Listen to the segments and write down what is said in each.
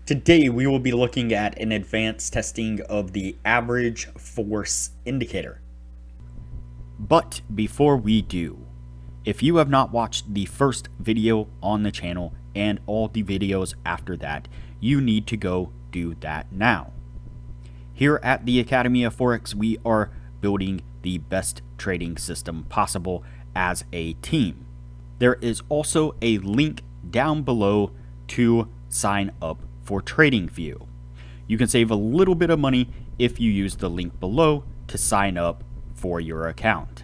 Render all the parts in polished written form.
Today we will be looking at an advanced testing of the average force indicator. But before we do, if you have not watched the first video on the channel and all the videos after that, you need to go do that now. Here at the Academy of Forex, we are building the best trading system possible as a team. There is also a link down below to sign up for Tradingview. You can save a little bit of money if you use the link below to sign up for your account.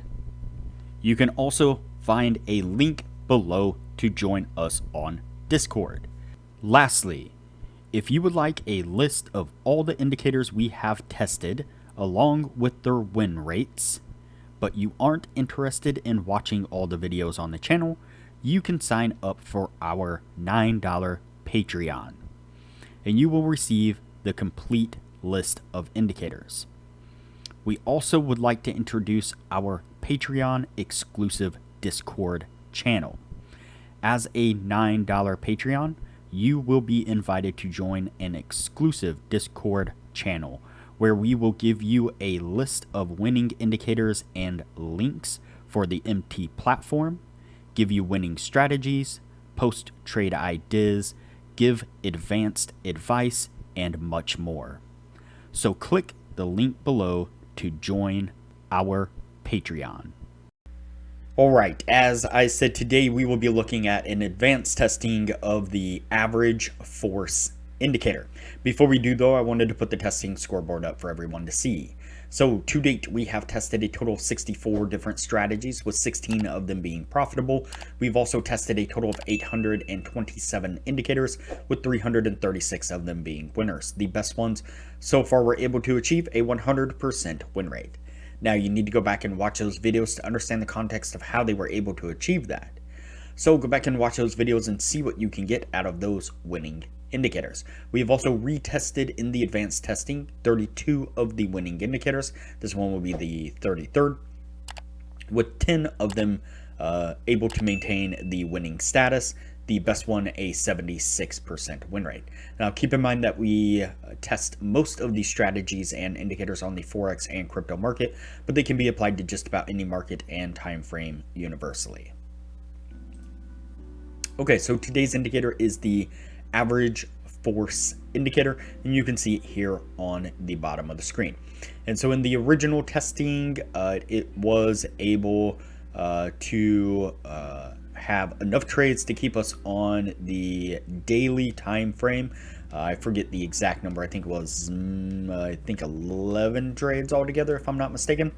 You can also find a link below to join us on Discord. Lastly, if you would like a list of all the indicators we have tested along with their win rates, but you aren't interested in watching all the videos on the channel, you can sign up for our $9 Patreon, and you will receive the complete list of indicators. We also would like to introduce our Patreon exclusive Discord channel. As a $9 Patreon, you will be invited to join an exclusive Discord channel where we will give you a list of winning indicators and links for the MT platform, give you winning strategies, post trade ideas, give advanced advice, and much more. So click the link below to join our Patreon. Alright, as I said, today we will be looking at an advanced testing of the average force indicator. Before we do though, I wanted to put the testing scoreboard up for everyone to see. So to date, we have tested a total of 64 different strategies, with 16 of them being profitable. We've also tested a total of 827 indicators, with 336 of them being winners. The best ones so far were able to achieve a 100% win rate. Now you need to go back and watch those videos to understand the context of how they were able to achieve that. So go back and watch those videos and see what you can get out of those winning indicators. We have also retested in the advanced testing 32 of the winning indicators. This one will be the 33rd, with 10 of them able to maintain the winning status. The best one, a 76% win rate. Now keep in mind that we test most of these strategies and indicators on the Forex and crypto market, but they can be applied to just about any market and time frame universally. Okay, so today's indicator is the average force indicator, and you can see it here on the bottom of the screen. And so in the original testing, it was able to have enough trades to keep us on the daily time frame. I forget the exact number. I think it was 11 trades altogether, if I'm not mistaken.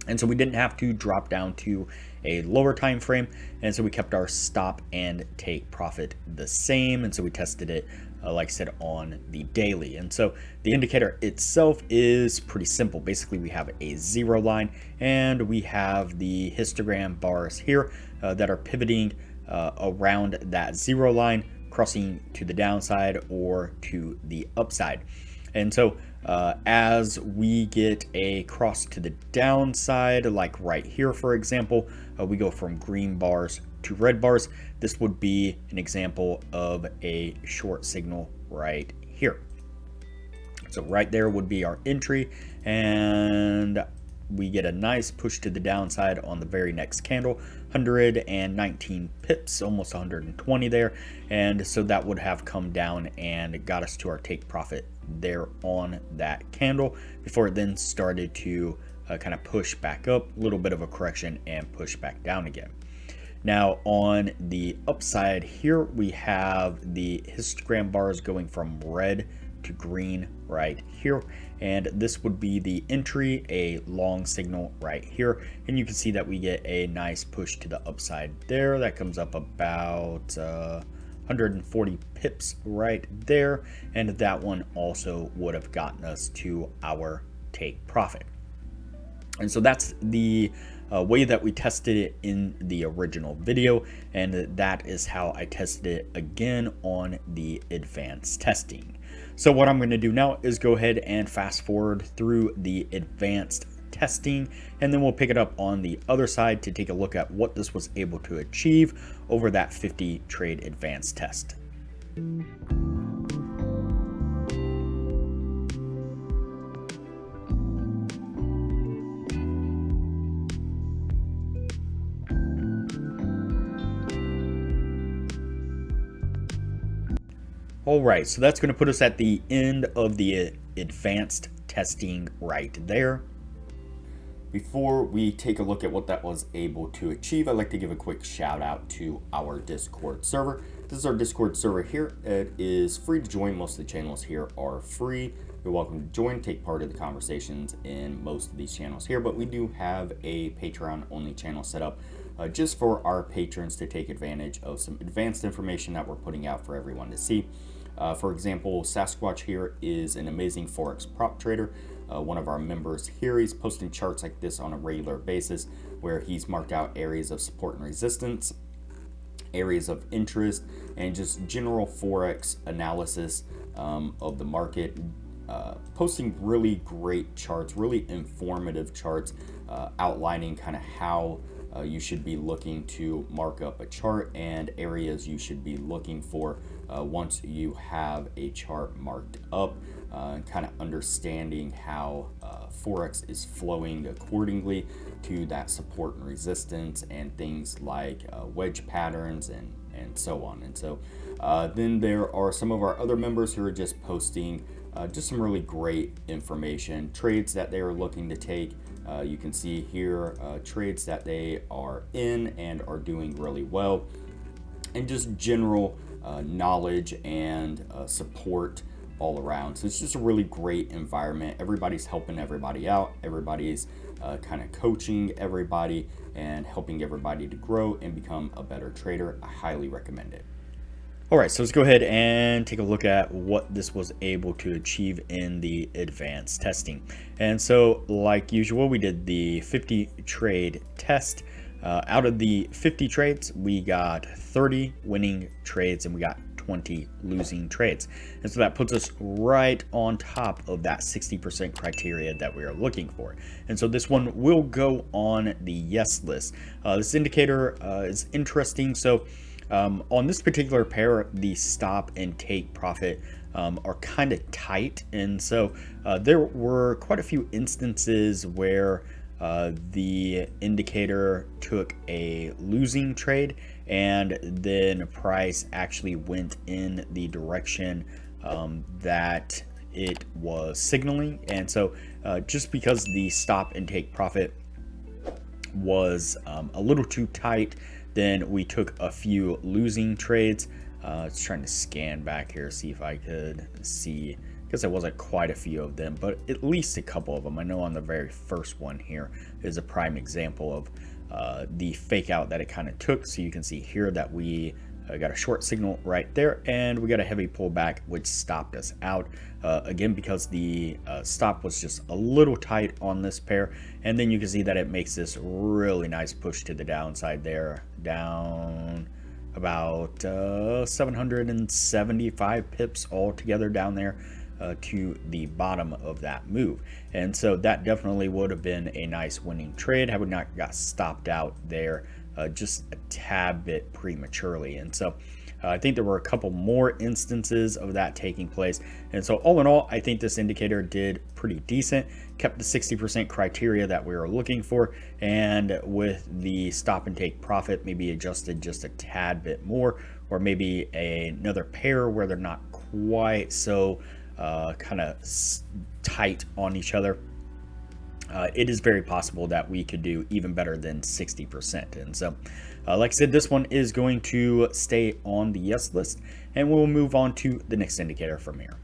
And so we didn't have to drop down to a lower time frame, and so we kept our stop and take profit the same. And so we tested it, like I said, on the daily. And so the indicator itself is pretty simple. Basically, we have a zero line, and we have the histogram bars here that are pivoting around that zero line, crossing to the downside or to the upside. And so as we get a cross to the downside, like right here, for example, we go from green bars to red bars. This would be an example of a short signal right here. So right there would be our entry, and we get a nice push to the downside on the very next candle, 119 pips, almost 120 there. And so that would have come down and got us to our take profit there on that candle before it then started to kind of push back up, a little bit of a correction, and push back down again. Now on the upside here, we have the histogram bars going from red to green right here, and this would be the entry, a long signal right here, and you can see that we get a nice push to the upside there. That comes up about 140 pips right there, and that one also would have gotten us to our take profit. And so that's the way that we tested it in the original video, and that is how I tested it again on the advanced testing. So what I'm going to do now is go ahead and fast forward through the advanced testing, and then we'll pick it up on the other side to take a look at what this was able to achieve over that 50 trade advanced test. All right, so that's going to put us at the end of the advanced testing right there. Before we take a look at what that was able to achieve, I'd like to give a quick shout out to our Discord server. This is our Discord server here. It is free to join. Most of the channels here are free. You're welcome to join, take part of the conversations in most of these channels here, but we do have a Patreon only channel set up just for our patrons to take advantage of some advanced information that we're putting out for everyone to see. For example, Sasquatch here is an amazing Forex prop trader. One of our members here, he's posting charts like this on a regular basis where he's marked out areas of support and resistance, areas of interest, and just general Forex analysis of the market. Posting really great charts, really informative charts, outlining kind of how you should be looking to mark up a chart and areas you should be looking for once you have a chart marked up, and kind of understanding how Forex is flowing accordingly to that support and resistance and things like wedge patterns and so on. And so then there are some of our other members who are just posting just some really great information, trades that they are looking to take. You can see here trades that they are in and are doing really well, and just general knowledge and support all around. So it's just a really great environment. Everybody's helping everybody out. Everybody's kind of coaching everybody and helping everybody to grow and become a better trader. I highly recommend it. All right, so let's go ahead and take a look at what this was able to achieve in the advanced testing. And so like usual, we did the 50 trade test. Out of the 50 trades, we got 30 winning trades and we got 20 losing trades. And so that puts us right on top of that 60% criteria that we are looking for. And so this one will go on the yes list. This indicator is interesting. So on this particular pair, the stop and take profit are kind of tight. And so there were quite a few instances where the indicator took a losing trade and then price actually went in the direction that it was signaling. And so just because the stop and take profit was a little too tight, then we took a few losing trades. It's trying to scan back here, see if I could see, because there wasn't quite a few of them, but at least a couple of them. I know on the very first one here is a prime example of the fake out that it kind of took. So you can see here that we got a short signal right there, and we got a heavy pullback, which stopped us out again because the stop was just a little tight on this pair. And then you can see that it makes this really nice push to the downside there, down about 775 pips altogether down there to the bottom of that move. And so that definitely would have been a nice winning trade had we not got stopped out there just a tad bit prematurely. And so I think there were a couple more instances of that taking place. And so all in all, I think this indicator did pretty decent, kept the 60% criteria that we were looking for, and with the stop and take profit maybe adjusted just a tad bit more, or maybe another pair where they're not quite so kind of tight on each other. It is very possible that we could do even better than 60%. And so, like I said, this one is going to stay on the yes list, and we'll move on to the next indicator from here.